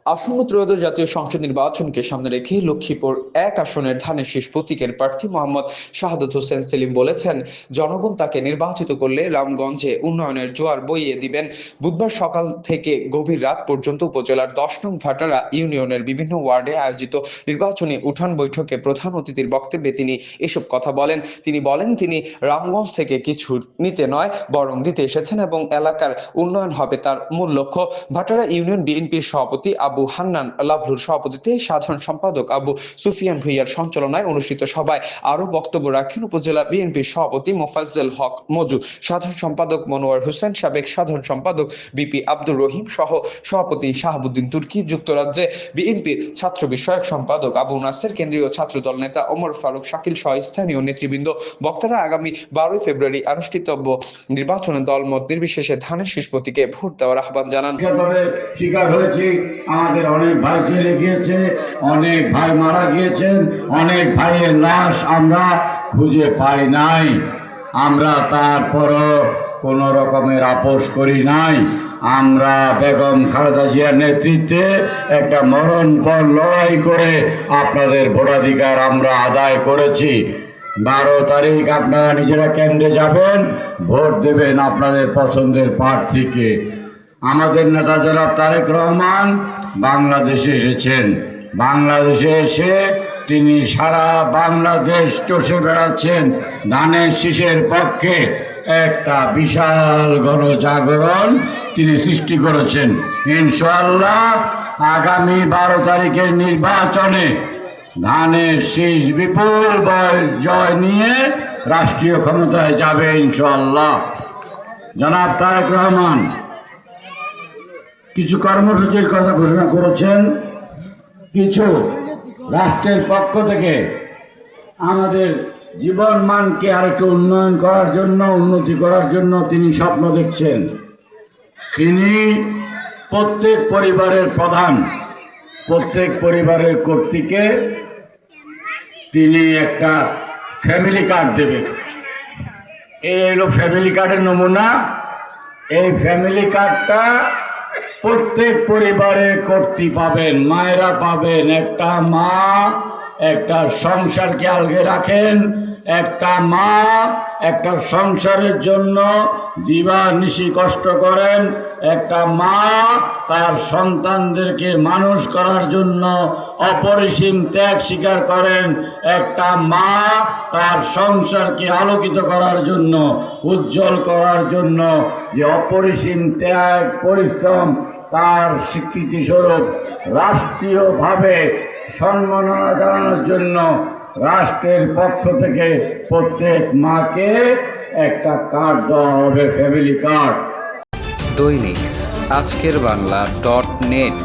আসন্ন ত্রয়োদশ জাতীয় সংসদ নির্বাচনকে সামনে রেখে লক্ষ্মীপুর ১ আসনের ধানের শীষ প্রতীকের প্রার্থী মোহাম্মদ শাহাদাত হোসেন সেলিম বলেছেন, জনগণ তাকে নির্বাচিত করলে রামগঞ্জে উন্নয়নের জোয়ার বইয়ে দিবেন। বুধবার সকাল থেকে গভীর রাত পর্যন্ত উপজেলার ১০ নং ভাটারা ইউনিয়নের বিভিন্ন ওয়ার্ডে আয়োজিত নির্বাচনী উঠান বৈঠকে প্রধান অতিথির বক্তব্যে তিনি এসব কথা বলেন। তিনি বলেন, তিনি রামগঞ্জ থেকে কিছু নিতে নয় বরং দিতে এসেছেন এবং এলাকার উন্নয়ন হবে তার মূল লক্ষ্য। ভাটারা ইউনিয়ন বিএনপির সভাপতি আবু হান্নান লাভলুর সভাপতিত্বে সাধারণ সম্পাদক আবু সুফিয়ান ভুঁইয়ার সঞ্চালনায় অনুষ্ঠিত সভায় আরো বক্তব্য রাখেন উপজেলা বিএনপির সভাপতি মোফাজ্জল হক মজু, সাধারণ সম্পাদক মনোয়ার হোসেন, সাবেক সাধারণ সম্পাদক বিপি আব্দুর রহিম সহ সভাপতি শাহাবুদ্দিন তুর্কি, যুক্তরাজ্যে বিএনপির ছাত্র বিষয়ক সম্পাদক আবু নাসের, কেন্দ্রীয় ছাত্রদল নেতা ওমর ফারুক শাকিল সহ স্থানীয় নেতৃবৃন্দ। বক্তারা আগামী ১২ ফেব্রুয়ারি অনুষ্ঠিতব্য নির্বাচনে দলমত নির্বিশেষে ধানের শীষ প্রতীকে ভোট দেওয়ার আহ্বান জানান। শিকার হয়েছি, আমাদের অনেক ভাই জেলে গিয়েছে, অনেক ভাই মারা গিয়েছেন, অনেক ভাইয়ের লাশ আমরা খুঁজে পাই নাই। আমরা তারপরও কোনো রকমের আপোষ করি নাই। আমরা বেগম খালেদা জিয়ার নেতৃত্বে একটা মরণপণ লড়াই করে আপনাদের ভোটাধিকার আমরা আদায় করেছি। 12 তারিখ আপনারা নিজেরা কেন্দ্রে যাবেন, ভোট দেবেন আপনাদের পছন্দের প্রার্থীকে। আমাদের নেতা জনাব তারেক রহমান বাংলাদেশে এসেছেন। বাংলাদেশে এসে তিনি সারা বাংলাদেশ চষে বেড়াচ্ছেন ধানের শীষের পক্ষে। একটা বিশাল গণজাগরণ তিনি সৃষ্টি করেছেন। ইনশাআল্লাহ আগামী 12 তারিখের নির্বাচনে ধানের শীষ বিপুল জয় নিয়ে রাষ্ট্রীয় ক্ষমতায় যাবে ইনশাআল্লাহ। জনাব তারেক রহমান কিছু কর্মসূচির কথা ঘোষণা করেছেন। কিছু রাষ্ট্রের পক্ষ থেকে আমাদের জীবন মানকে আরেকটু উন্নয়ন করার জন্য, উন্নতি করার জন্য তিনি স্বপ্ন দেখছেন। তিনি প্রত্যেক পরিবারের প্রধান, প্রত্যেক পরিবারের কর্তৃকে তিনি একটা ফ্যামিলি কার্ড দেবেন। এই হলো ফ্যামিলি কার্ডের নমুনা। এই ফ্যামিলি কার্ডটা প্রত্যেক পরিবারের কর্তৃ পাবেন, মায়েরা পাবেন। একটা মা একটা সংসারকে আলগে রাখেন, একটা মা একটা সংসারের জন্য দিবানিশি কষ্ট করেন, একটা মা তার সন্তানদেরকে মানুষ করার জন্য অপরিসীম ত্যাগ স্বীকার করেন, একটা মা তার সংসারকে আলোকিত করার জন্য, উজ্জ্বল করার জন্য যে অপরিসীম ত্যাগ পরিশ্রম তার স্বীকৃতিস্বরূপ রাষ্ট্রীয়ভাবে সম্মাননা জানানোর জন্য রাষ্ট্রের পক্ষ থেকে প্রত্যেক মাকে একটা কার্ড দেওয়া হবে, ফ্যামিলি কার্ড। দৈনিক আজকের বাংলা .net